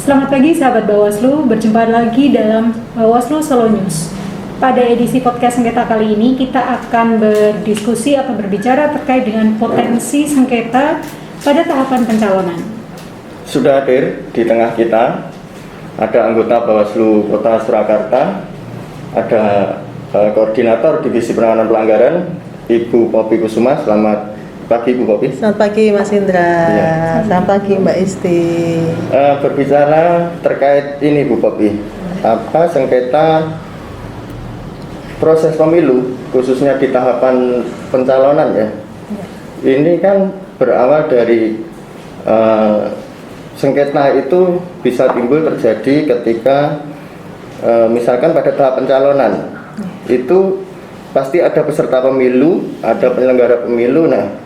Selamat pagi sahabat Bawaslu, berjumpa lagi dalam Bawaslu Solo News. Pada edisi podcast sengketa kali ini kita akan berdiskusi atau berbicara terkait dengan potensi sengketa pada tahapan pencalonan. Sudah hadir di tengah kita ada anggota Bawaslu Kota Surakarta, ada Koordinator Divisi Penanganan Pelanggaran, Ibu Poppy Kusuma. Selamat pagi Bu Poppy. Selamat pagi Mas Indra. Ya. Selamat pagi Mbak Isti. Berbicara terkait ini Bu Poppy, apa sengketa proses pemilu khususnya di tahapan pencalonan ya. Ini kan berawal dari sengketa itu bisa timbul terjadi ketika misalkan pada tahap pencalonan itu pasti ada peserta pemilu, ada penyelenggara pemilu. Nah,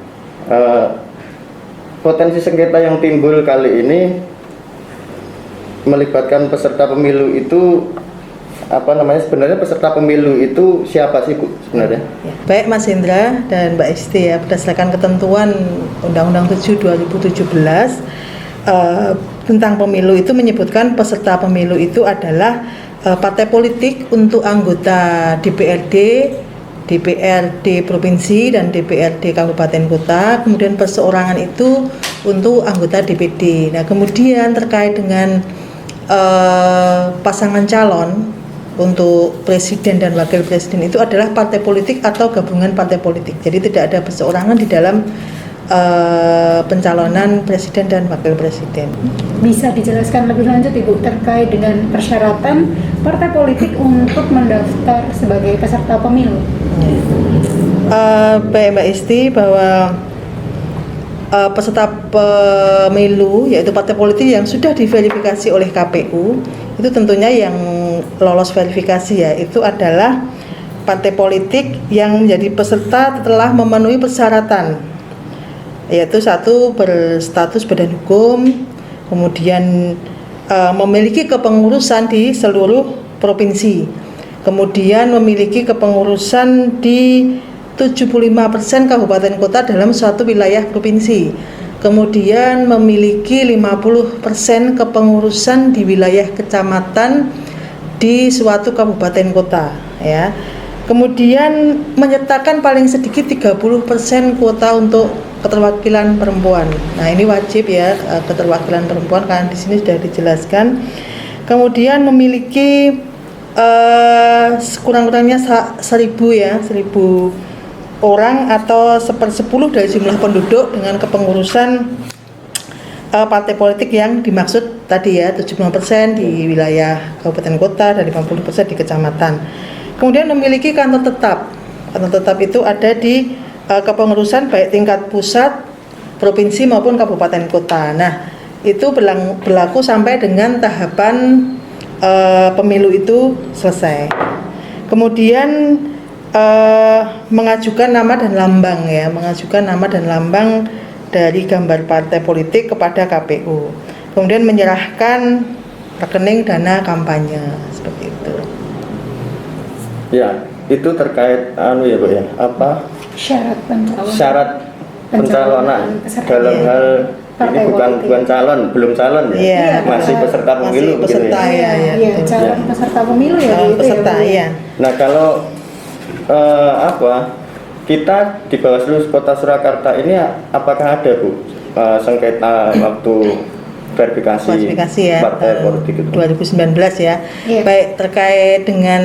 potensi sengketa yang timbul kali ini melibatkan peserta pemilu itu sebenarnya peserta pemilu itu siapa sih Bu sebenarnya? Ya. Baik Mas Indra dan Mbak Isti ya, berdasarkan ketentuan Undang-Undang 7 2017 tentang pemilu itu menyebutkan peserta pemilu itu adalah partai politik untuk anggota DPRD Provinsi dan DPRD Kabupaten Kota, kemudian perseorangan itu untuk anggota DPD. Nah, kemudian terkait dengan pasangan calon untuk presiden dan wakil presiden itu adalah partai politik atau gabungan partai politik. Jadi tidak ada perseorangan di dalam pencalonan presiden dan wakil presiden. Bisa dijelaskan lebih lanjut Ibu terkait dengan persyaratan partai politik untuk mendaftar sebagai peserta pemilu? Baik Mbak Isti, bahwa peserta pemilu yaitu partai politik yang sudah diverifikasi oleh KPU itu tentunya yang lolos verifikasi ya, itu adalah partai politik yang menjadi peserta telah memenuhi persyaratan, yaitu satu, berstatus badan hukum, kemudian memiliki kepengurusan di seluruh provinsi, kemudian memiliki kepengurusan di 75% kabupaten kota dalam suatu wilayah provinsi, kemudian memiliki 50% kepengurusan di wilayah kecamatan di suatu kabupaten kota ya. Kemudian menyertakan paling sedikit 30% kuota untuk keterwakilan perempuan. Nah, ini wajib ya, keterwakilan perempuan karena di sini sudah dijelaskan. Kemudian memiliki kurang-kurangnya 1.000 orang atau 1/10 dari jumlah penduduk dengan kepengurusan partai politik yang dimaksud tadi ya, 75% di wilayah kabupaten kota dan 50% di kecamatan. Kemudian memiliki kantor tetap. Kantor tetap itu ada di kepengurusan baik tingkat pusat, provinsi maupun kabupaten kota. Nah, itu berlaku sampai dengan tahapan pemilu itu selesai. Kemudian mengajukan nama dan lambang ya, mengajukan nama dan lambang dari gambar partai politik kepada KPU. Kemudian menyerahkan rekening dana kampanye seperti itu. Ya, itu terkait ya Bu ya, apa? Syarat pencalonan dalam hal partai ini bukan politik. calon, belum calon ya, Iya, masih betul. peserta pemilu Masih begitu peserta, ya. ya. Iya, betul. calon Ya. peserta pemilu ya gitu Peserta, ya. Bu? ya. Nah kalau kita di Bawaslu Kota Surakarta ini apakah ada Bu sengketa waktu Kualifikasi ya partai politik itu? 2019 ya. Iya. Baik terkait dengan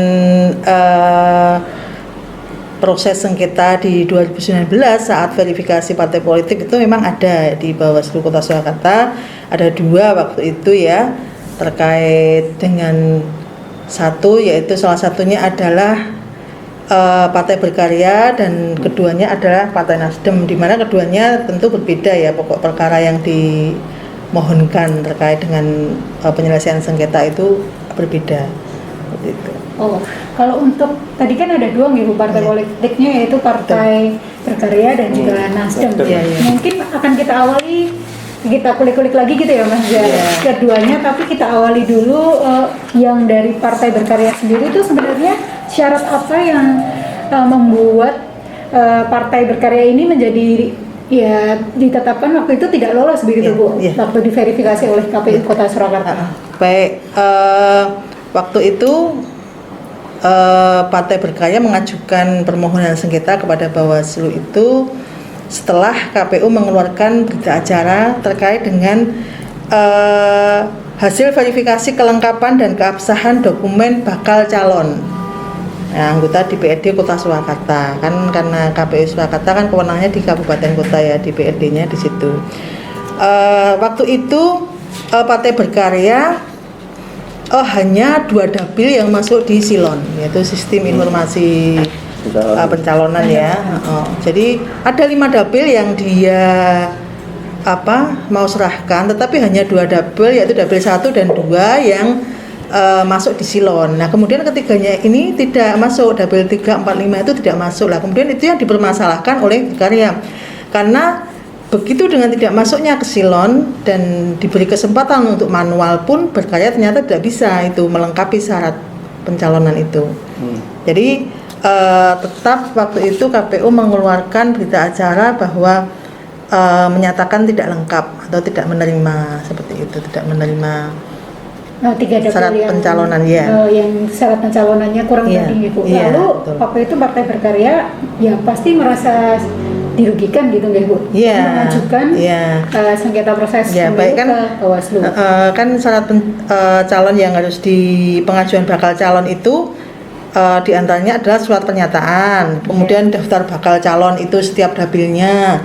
proses sengketa di 2019 saat verifikasi partai politik itu memang ada di Bawaslu Kota Surakarta. Ada 2 waktu itu ya, terkait dengan satu, yaitu salah satunya adalah Partai Berkarya dan keduanya adalah Partai Nasdem, di mana keduanya tentu berbeda ya pokok perkara yang dimohonkan terkait dengan penyelesaian sengketa itu berbeda. Seperti itu. Oh, kalau untuk tadi kan ada 2 nih Bu partai Iya. politiknya, yaitu Partai Berkarya dan juga Nasdem. Nasdem. Iya, iya. Mungkin akan kita awali, kita kulik-kulik lagi gitu ya Mas ya, Iya. keduanya, tapi kita awali dulu yang dari Partai Berkarya sendiri itu sebenarnya syarat apa yang membuat Partai Berkarya ini menjadi ya ditetapkan waktu itu tidak lolos begitu Iya, Bu, iya. waktu diverifikasi oleh KPU Kota Surakarta. Baik, waktu itu Partai Berkarya mengajukan permohonan sengketa kepada Bawaslu itu setelah KPU mengeluarkan berita acara terkait dengan hasil verifikasi kelengkapan dan keabsahan dokumen bakal calon anggota DPRD Kota Surakarta. Kan karena KPU Surakarta kan kewenangannya di kabupaten kota ya, DPRD-nya di situ. Waktu itu Partai Berkarya hanya 2 dapil yang masuk di Silon, yaitu sistem informasi pencalonan ya. Jadi ada 5 dapil yang dia mau serahkan, tetapi hanya 2 dapil, yaitu dapil 1 dan 2 yang masuk di Silon. Nah kemudian ketiganya ini tidak masuk, dapil 3, 4, 5 itu tidak masuk lah. Kemudian itu yang dipermasalahkan oleh Berkarya, karena begitu dengan tidak masuknya ke Silon dan diberi kesempatan untuk manual pun, Berkarya ternyata tidak bisa itu melengkapi syarat pencalonan itu. Jadi tetap waktu itu KPU mengeluarkan berita acara bahwa menyatakan tidak lengkap atau tidak menerima, seperti itu, tidak menerima 3 dapil syarat yang, pencalonan ya. Yang syarat pencalonannya kurang Iya, tinggi Bu. iya, Lalu betul. waktu itu Partai Berkarya ya pasti merasa dirugikan gitu nggak Bu? Iya, Mengajukan iya. sengketa proses Ya, pemilu baik kan, ke Bawaslu. kan syarat calon yang harus di pengajuan bakal calon itu diantaranya adalah surat pernyataan, kemudian daftar bakal calon itu setiap dapilnya,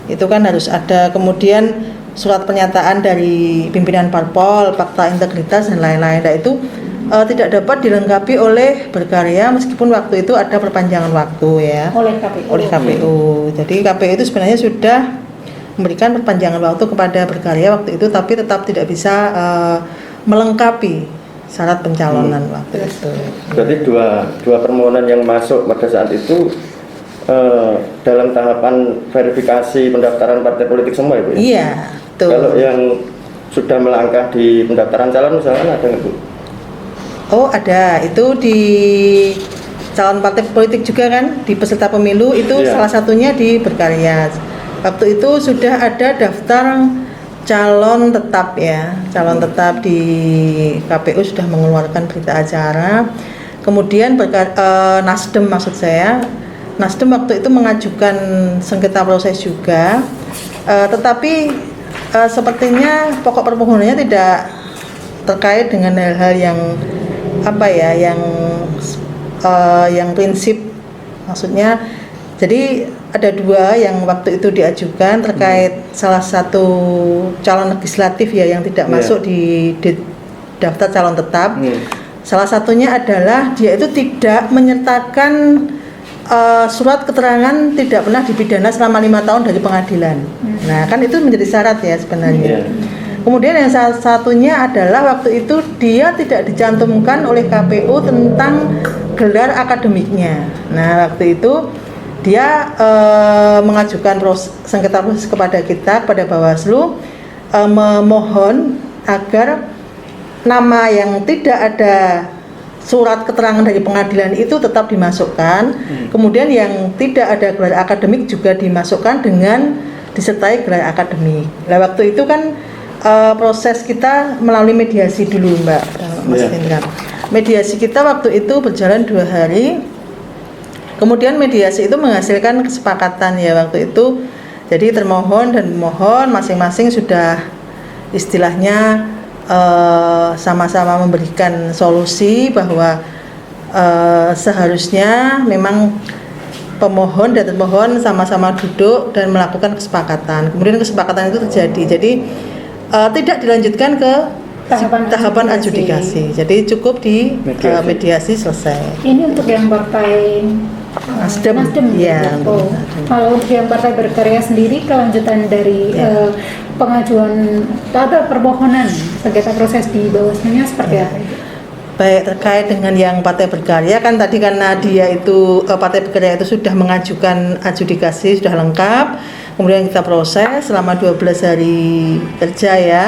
itu kan harus ada, kemudian surat pernyataan dari pimpinan parpol, fakta integritas dan lain-lain. Nah itu tidak dapat dilengkapi oleh Berkarya meskipun waktu itu ada perpanjangan waktu ya Oleh KPU. oleh KPU. Jadi KPU itu sebenarnya sudah memberikan perpanjangan waktu kepada Berkarya waktu itu, tapi tetap tidak bisa melengkapi syarat pencalonan waktu itu. Berarti dua permohonan yang masuk pada saat itu dalam tahapan verifikasi pendaftaran partai politik semua ya Bu? Iya, betul. Kalau yang sudah melangkah di pendaftaran calon misalkan ada nggak Bu? Oh ada, itu di calon partai politik juga kan, di peserta pemilu itu Iya. salah satunya di Berkarya. Waktu itu sudah ada daftar calon tetap ya, calon tetap di KPU sudah mengeluarkan berita acara. Kemudian Nasdem maksud saya, Nasdem waktu itu mengajukan sengketa proses juga, tetapi sepertinya pokok permohonannya tidak terkait dengan hal-hal yang yang prinsip, maksudnya. Jadi ada 2 yang waktu itu diajukan terkait salah satu calon legislatif ya yang tidak masuk di daftar calon tetap. Salah satunya adalah dia itu tidak menyertakan surat keterangan tidak pernah dipidana selama 5 tahun dari pengadilan. Nah kan itu menjadi syarat ya sebenarnya. Kemudian yang salah satunya adalah waktu itu dia tidak dicantumkan oleh KPU tentang gelar akademiknya. Nah waktu itu dia mengajukan sengketa proses kepada kita, kepada Bawaslu, memohon agar nama yang tidak ada surat keterangan dari pengadilan itu tetap dimasukkan. Kemudian yang tidak ada gelar akademik juga dimasukkan dengan disertai gelar akademik. Nah waktu itu kan proses kita melalui mediasi dulu Mbak Mas Indra. Mediasi kita waktu itu berjalan 2 hari. Kemudian mediasi itu menghasilkan kesepakatan ya waktu itu. Jadi termohon dan pemohon masing-masing sudah istilahnya sama-sama memberikan solusi bahwa seharusnya memang pemohon dan termohon sama-sama duduk dan melakukan kesepakatan. Kemudian kesepakatan itu terjadi. Jadi tidak dilanjutkan ke tahapan adjudikasi. Jadi cukup di mediasi selesai. Ini untuk yang partai Nasdem. Ya. Oh. Kalau untuk yang partai berkarya sendiri, kelanjutan dari pengajuan atau permohonan sengketa proses di Bawaslu-nya seperti apa? Baik, terkait dengan yang partai berkarya kan tadi karena dia itu partai berkarya itu sudah mengajukan adjudikasi sudah lengkap, kemudian kita proses selama 12 hari kerja ya.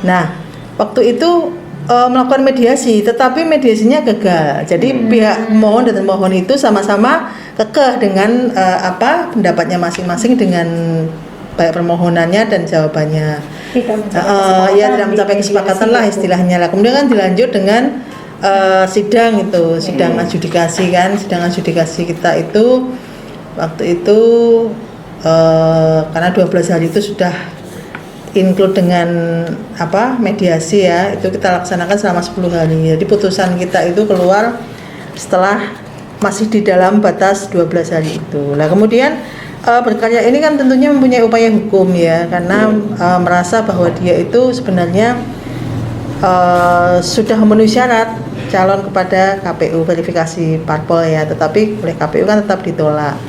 Nah, waktu itu melakukan mediasi, tetapi mediasinya gagal. Jadi pihak pemohon dan termohon itu sama-sama kekeh dengan pendapatnya masing-masing dengan baik permohonannya dan jawabannya. Tidak mencapai kesepakatan lah istilahnya lah. Kemudian kan dilanjut dengan sidang adjudikasi kan, sidang adjudikasi kita itu waktu itu karena 12 hari itu sudah include dengan mediasi ya, itu kita laksanakan selama 10 hari. Jadi putusan kita itu keluar setelah masih di dalam batas 12 hari itu. Nah kemudian berkarya ini kan tentunya mempunyai upaya hukum ya, karena merasa bahwa dia itu sebenarnya sudah memenuhi syarat calon kepada KPU verifikasi parpol ya, tetapi oleh KPU kan tetap ditolak.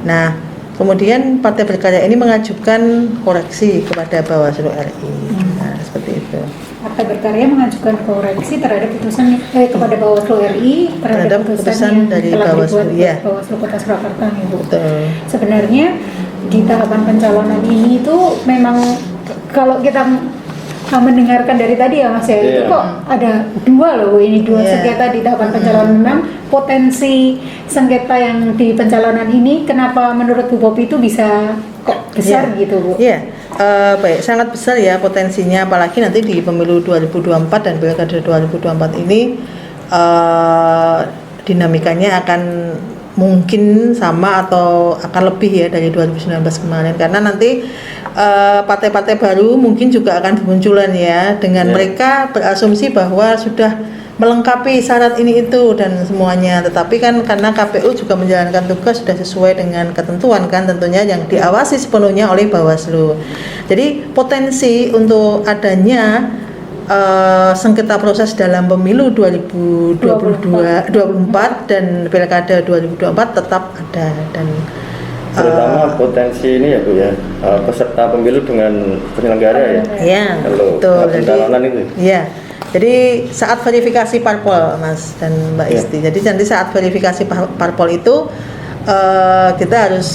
Nah kemudian partai berkarya ini mengajukan koreksi kepada Bawaslu RI. Nah, seperti itu. Partai berkarya mengajukan koreksi terhadap putusan kepada Bawaslu RI terhadap putusan dari Bawaslu Kota Surakarta ya, Bu. Betul. Sebenarnya di tahapan pencalonan ini itu memang kalau kita mendengarkan dari tadi ya Mas ya, itu kok ada dua sengketa di tahapan pencalonan. Memang potensi sengketa yang di pencalonan ini kenapa menurut Bu Popi itu bisa kok besar gitu Bu? Iya, baik, sangat besar ya potensinya, apalagi nanti di pemilu 2024 dan pilkada 2024 ini dinamikanya akan mungkin sama atau akan lebih ya dari 2019 kemarin, karena nanti partai-partai baru mungkin juga akan bermunculan ya, dengan mereka berasumsi bahwa sudah melengkapi syarat ini itu dan semuanya, tetapi kan karena KPU juga menjalankan tugas sudah sesuai dengan ketentuan kan tentunya yang diawasi sepenuhnya oleh Bawaslu. Jadi potensi untuk adanya sengketa proses dalam pemilu 2024 dan pilkada 2024 tetap ada, dan terutama potensi ini ya Bu ya, peserta pemilu dengan penyelenggara ya. Iya, betul. Pencalonan itu. Iya. Jadi saat verifikasi parpol Mas dan Mbak Isti. Jadi nanti saat verifikasi parpol itu kita harus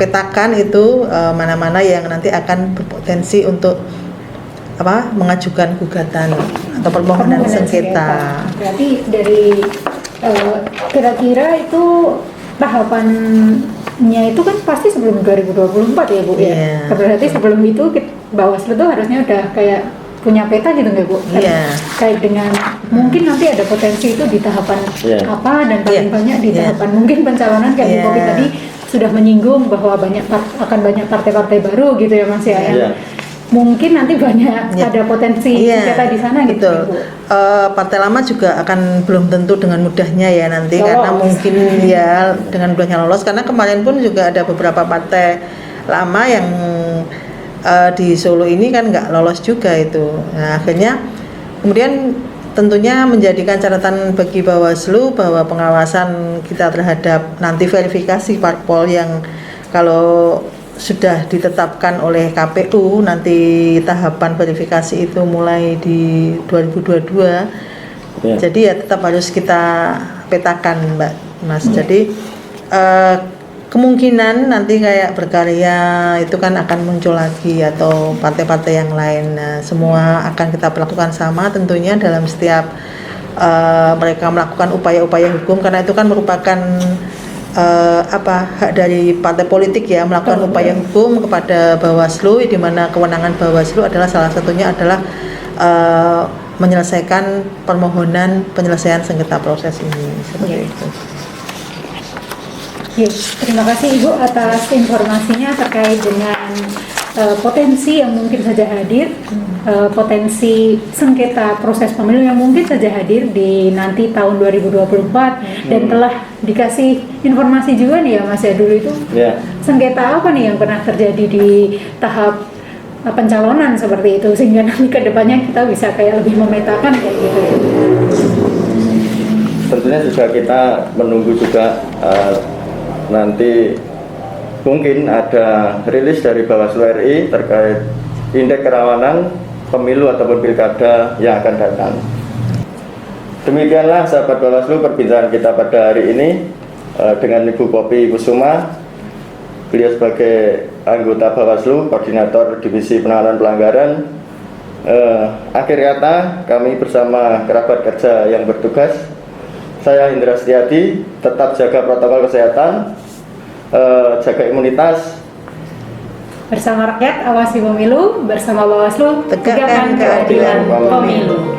petakan itu mana-mana yang nanti akan berpotensi untuk mengajukan gugatan atau permohonan sengketa. Berarti dari kira-kira itu tahapannya itu kan pasti sebelum 2024 ya Bu ya. Berarti sebelum itu Bawaslu tuh harusnya udah kayak punya peta gitu nggak Bu? Kayak dengan mungkin nanti ada potensi itu di tahapan apa dan paling banyak di tahapan mungkin pencalonan kayak Bu Popi tadi sudah menyinggung bahwa akan banyak partai-partai baru gitu ya Mas ya. Mungkin nanti banyak ada potensi sengketa di sana gitu. Partai lama juga akan belum tentu dengan mudahnya ya nanti karena mungkin ya dengan mudahnya lolos, karena kemarin pun juga ada beberapa partai lama yang di Solo ini kan nggak lolos juga itu. Nah akhirnya kemudian tentunya menjadikan catatan bagi Bawaslu bahwa pengawasan kita terhadap nanti verifikasi parpol yang kalau sudah ditetapkan oleh KPU nanti tahapan verifikasi itu mulai di 2022 jadi ya tetap harus kita petakan Mbak Mas. Jadi kemungkinan nanti kayak berkarya itu kan akan muncul lagi atau partai-partai yang lain. Nah, semua akan kita perlakukan sama tentunya dalam setiap mereka melakukan upaya-upaya hukum, karena itu kan merupakan hak dari partai politik ya melakukan upaya hukum kepada Bawaslu, di mana kewenangan Bawaslu adalah salah satunya adalah menyelesaikan permohonan penyelesaian sengketa proses ini seperti itu. Terima kasih Ibu atas informasinya terkait dengan potensi yang mungkin saja hadir, potensi sengketa proses pemilu yang mungkin saja hadir di nanti tahun 2024 dan telah dikasih informasi juga nih ya Mas ya, dulu itu sengketa apa nih yang pernah terjadi di tahap pencalonan seperti itu, sehingga nanti ke depannya kita bisa kayak lebih memetakan kayak gitu. Tentunya juga kita menunggu juga nanti mungkin ada rilis dari Bawaslu RI terkait indeks kerawanan pemilu ataupun pilkada yang akan datang. Demikianlah sahabat Bawaslu perbincangan kita pada hari ini dengan Ibu Poppy Kusuma. Beliau sebagai anggota Bawaslu, koordinator Divisi Penanganan Pelanggaran. Akhir kata, kami bersama kerabat kerja yang bertugas, saya Indra Setiadi, tetap jaga protokol kesehatan, jaga imunitas. Bersama rakyat, awasi pemilu. Bersama Bawaslu, tegakkan keadilan pemilu.